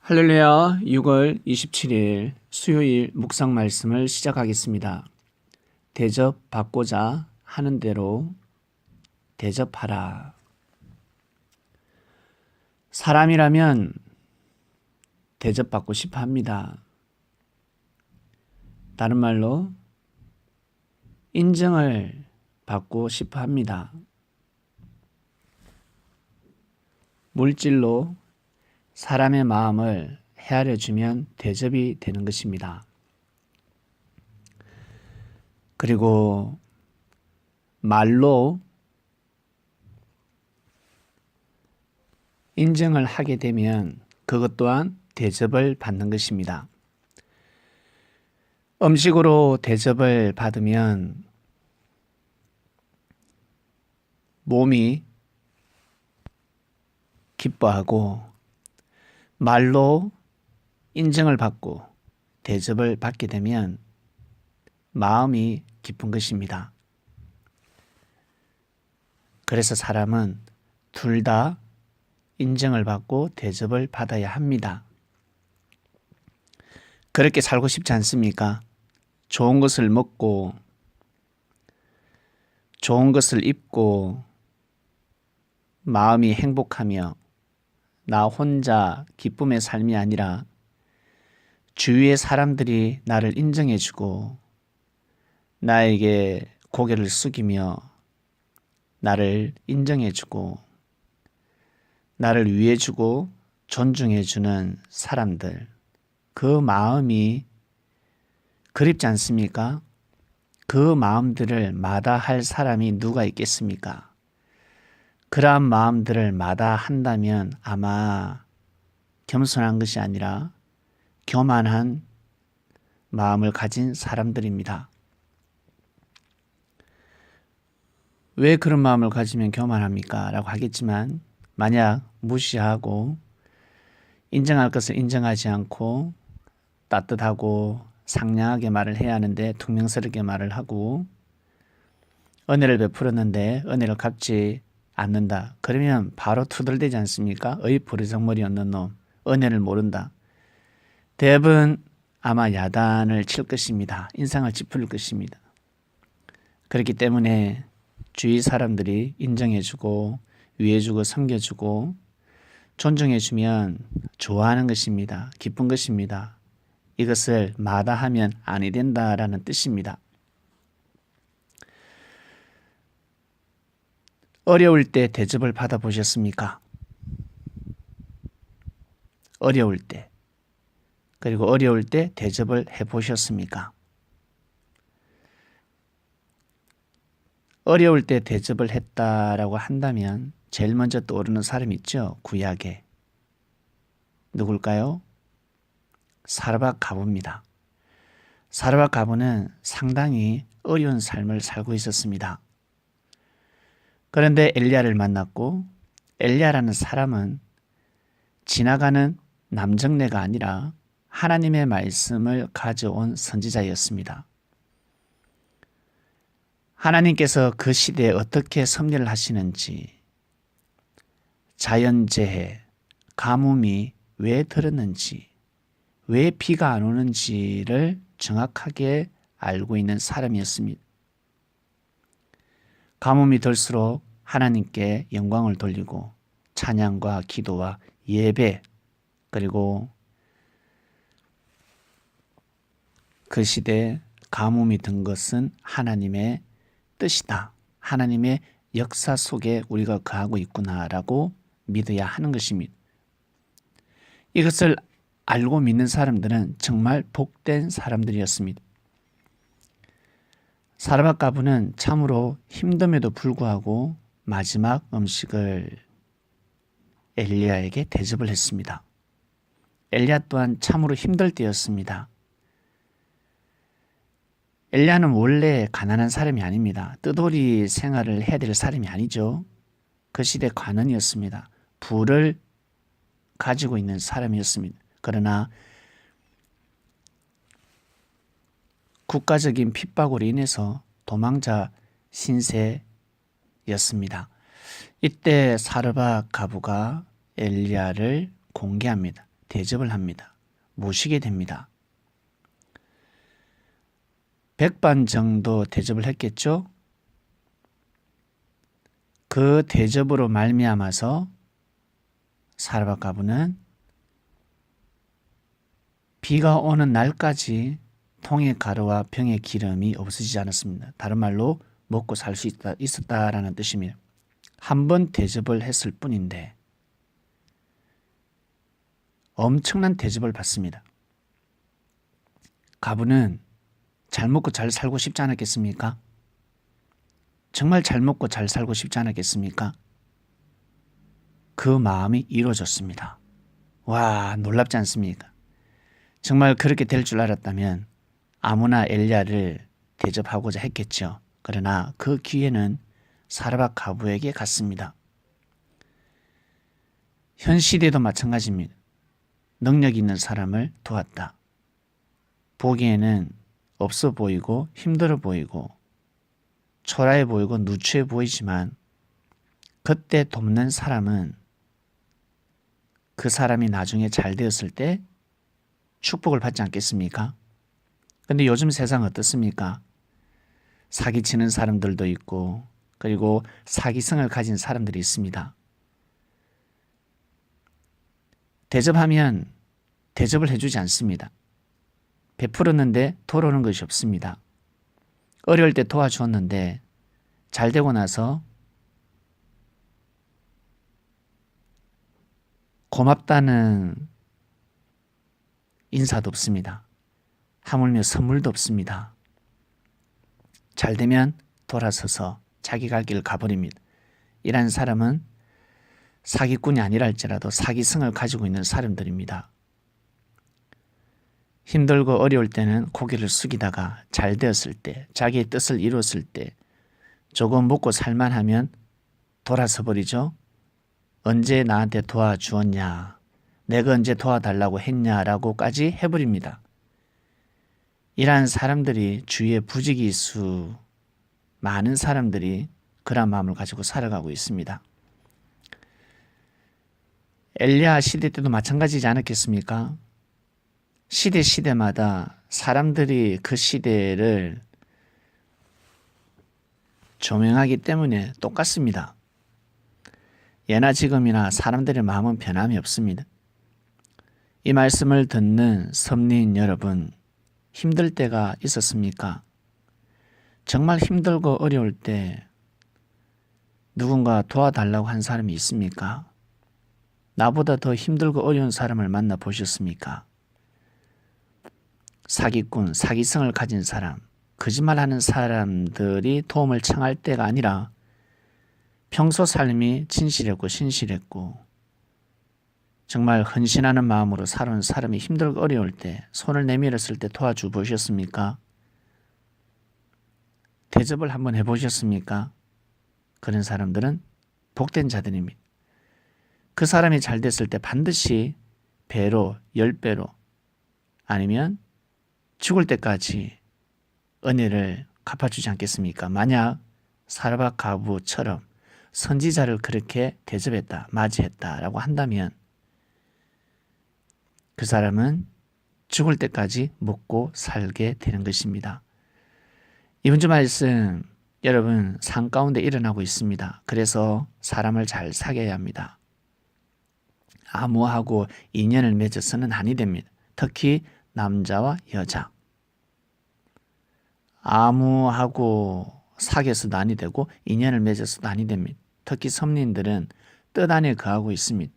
할렐루야. 6월 27일 수요일 묵상 말씀을 시작하겠습니다. 대접받고자 하는 대로 대접하라. 사람이라면 대접받고 싶어 합니다. 다른 말로 인정을 받고 싶어 합니다. 물질로 사람의 마음을 헤아려 주면 대접이 되는 것입니다. 그리고 말로 인정을 하게 되면 그것 또한 대접을 받는 것입니다. 음식으로 대접을 받으면 몸이 기뻐하고 말로 인정을 받고 대접을 받게 되면 마음이 기쁜 것입니다. 그래서 사람은 둘 다 인정을 받고 대접을 받아야 합니다. 그렇게 살고 싶지 않습니까? 좋은 것을 먹고 좋은 것을 입고 마음이 행복하며 나 혼자 기쁨의 삶이 아니라 주위의 사람들이 나를 인정해주고 나에게 고개를 숙이며 나를 인정해주고 나를 위해주고 존중해주는 사람들, 그 마음이 그립지 않습니까? 그 마음들을 마다할 사람이 누가 있겠습니까? 그러한 마음들을 마다한다면 아마 겸손한 것이 아니라 교만한 마음을 가진 사람들입니다. 왜 그런 마음을 가지면 교만합니까? 라고 하겠지만 만약 무시하고 인정할 것을 인정하지 않고 따뜻하고 상냥하게 말을 해야 하는데 퉁명스럽게 말을 하고 은혜를 베풀었는데 은혜를 갚지 않는다. 그러면 바로 투덜대지 않습니까? 어이 버르장머리 없는 놈, 은혜를 모른다. 대부분 아마 야단을 칠 것입니다. 인상을 찌푸릴 것입니다. 그렇기 때문에 주위 사람들이 인정해주고 위해주고 섬겨주고 존중해주면 좋아하는 것입니다. 기쁜 것입니다. 이것을 마다하면 아니 된다라는 뜻입니다. 어려울 때 대접을 받아보셨습니까? 어려울 때. 그리고 어려울 때 대접을 해보셨습니까? 어려울 때 대접을 했다라고 한다면 제일 먼저 떠오르는 사람이 있죠. 구약에. 누굴까요? 사르밧 가부입니다. 사르밧 가부는 상당히 어려운 삶을 살고 있었습니다. 그런데 엘리야를 만났고 엘리야라는 사람은 지나가는 남정네가 아니라 하나님의 말씀을 가져온 선지자였습니다. 하나님께서 그 시대에 어떻게 섭리를 하시는지, 자연재해, 가뭄이 왜 들었는지, 왜 비가 안 오는지를 정확하게 알고 있는 사람이었습니다. 가뭄이 들수록 하나님께 영광을 돌리고 찬양과 기도와 예배, 그리고 그 시대에 가뭄이 든 것은 하나님의 뜻이다. 하나님의 역사 속에 우리가 거하고 있구나라고 믿어야 하는 것입니다. 이것을 알고 믿는 사람들은 정말 복된 사람들이었습니다. 사르밧 가부는 참으로 힘듦에도 불구하고 마지막 음식을 엘리야에게 대접을 했습니다. 엘리야 또한 참으로 힘들 때였습니다. 엘리야는 원래 가난한 사람이 아닙니다. 뜨돌이 생활을 해야 될 사람이 아니죠. 그 시대 관원이었습니다. 부를 가지고 있는 사람이었습니다. 그러나 국가적인 핍박으로 인해서 도망자 신세였습니다. 이때 사르밧 가부가 엘리야를 공개합니다. 대접을 합니다. 모시게 됩니다. 100번 정도 대접을 했겠죠? 그 대접으로 말미암아서 사르밧 과부는 비가 오는 날까지 통의 가루와 병의 기름이 없어지지 않았습니다. 다른 말로 먹고 살 수 있었다라는 뜻입니다. 한 번 대접을 했을 뿐인데 엄청난 대접을 받습니다. 과부는 잘 먹고 잘 살고 싶지 않았겠습니까? 정말 잘 먹고 잘 살고 싶지 않았겠습니까? 그 마음이 이루어졌습니다. 와, 놀랍지 않습니까? 정말 그렇게 될 줄 알았다면 아무나 엘리야를 대접하고자 했겠죠. 그러나 그 기회는 사르밧 과부에게 갔습니다. 현 시대도 마찬가지입니다. 능력 있는 사람을 도왔다. 보기에는 없어 보이고 힘들어 보이고 초라해 보이고 누추해 보이지만 그때 돕는 사람은 그 사람이 나중에 잘 되었을 때 축복을 받지 않겠습니까? 근데 요즘 세상 어떻습니까? 사기치는 사람들도 있고 그리고 사기성을 가진 사람들이 있습니다. 대접하면 대접을 해주지 않습니다. 베풀었는데 돌아오는 것이 없습니다. 어려울 때 도와주었는데 잘 되고 나서 고맙다는 인사도 없습니다. 하물며 선물도 없습니다. 잘 되면 돌아서서 자기 갈 길을 가버립니다. 이런 사람은 사기꾼이 아니라 할지라도 사기성을 가지고 있는 사람들입니다. 힘들고 어려울 때는 고개를 숙이다가 잘 되었을 때, 자기의 뜻을 이뤘을 때 조금 먹고 살만하면 돌아서 버리죠. 언제 나한테 도와주었냐, 내가 언제 도와달라고 했냐라고까지 해버립니다. 이러한 사람들이 주위에 부지기수 많은 사람들이 그런 마음을 가지고 살아가고 있습니다. 엘리야 시대 때도 마찬가지지 않았겠습니까? 시대마다 사람들이 그 시대를 조명하기 때문에 똑같습니다. 예나 지금이나 사람들의 마음은 변함이 없습니다. 이 말씀을 듣는 섭리인 여러분, 힘들 때가 있었습니까? 정말 힘들고 어려울 때 누군가 도와달라고 한 사람이 있습니까? 나보다 더 힘들고 어려운 사람을 만나 보셨습니까? 사기꾼, 사기성을 가진 사람, 거짓말하는 사람들이 도움을 청할 때가 아니라 평소 삶이 진실했고 신실했고 정말 헌신하는 마음으로 살아온 사람이 힘들고 어려울 때 손을 내밀었을 때 도와줘 보셨습니까? 대접을 한번 해보셨습니까? 그런 사람들은 복된 자들입니다. 그 사람이 잘 됐을 때 반드시 배로, 10배로 아니면 죽을 때까지 은혜를 갚아주지 않겠습니까? 만약 사르밧 과부처럼 선지자를 그렇게 대접했다, 맞이했다라고 한다면 그 사람은 죽을 때까지 먹고 살게 되는 것입니다. 이번 주 말씀 여러분 삶 가운데 일어나고 있습니다. 그래서 사람을 잘 사귀어야 합니다. 아무하고 인연을 맺어서는 아니 됩니다. 특히 남자와 여자. 아무하고 사귀어서도 아니 되고 인연을 맺어서도 아니 됩니다. 특히 섭리인들은 뜻 안에 거하고 있습니다.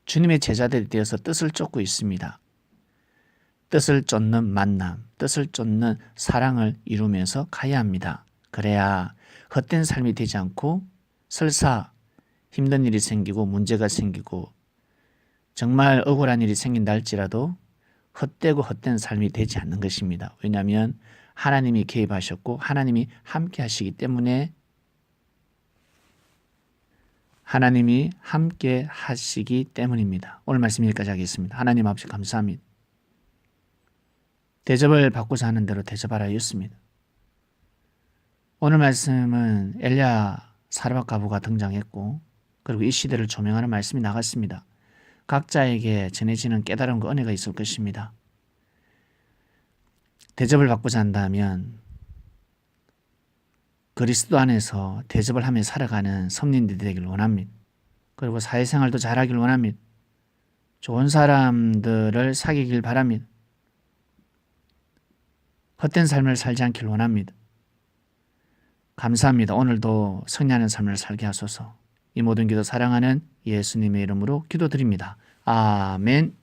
주님의 제자들이 되어서 뜻을 쫓고 있습니다. 뜻을 쫓는 만남, 뜻을 쫓는 사랑을 이루면서 가야 합니다. 그래야 헛된 삶이 되지 않고 설사 힘든 일이 생기고 문제가 생기고 정말 억울한 일이 생긴다 할지라도 헛되고 헛된 삶이 되지 않는 것입니다. 왜냐하면 하나님이 개입하셨고 하나님이 함께 하시기 때문에 오늘 말씀 여기까지 하겠습니다. 하나님 아버지 감사합니다. 대접을 받고자 하는 대로 대접하라 였습니다. 오늘 말씀은 엘리야 사르밧 과부가 등장했고 그리고 이 시대를 조명하는 말씀이 나갔습니다. 각자에게 전해지는 깨달음과 은혜가 있을 것입니다. 대접을 받고자 한다면 그리스도 안에서 대접을 하며 살아가는 성린들이 되길 원합니다. 그리고 사회생활도 잘하길 원합니다. 좋은 사람들을 사귀길 바랍니다. 헛된 삶을 살지 않길 원합니다. 감사합니다. 오늘도 승리하는 삶을 살게 하소서. 이 모든 기도 사랑하는 예수님의 이름으로 기도드립니다. 아멘.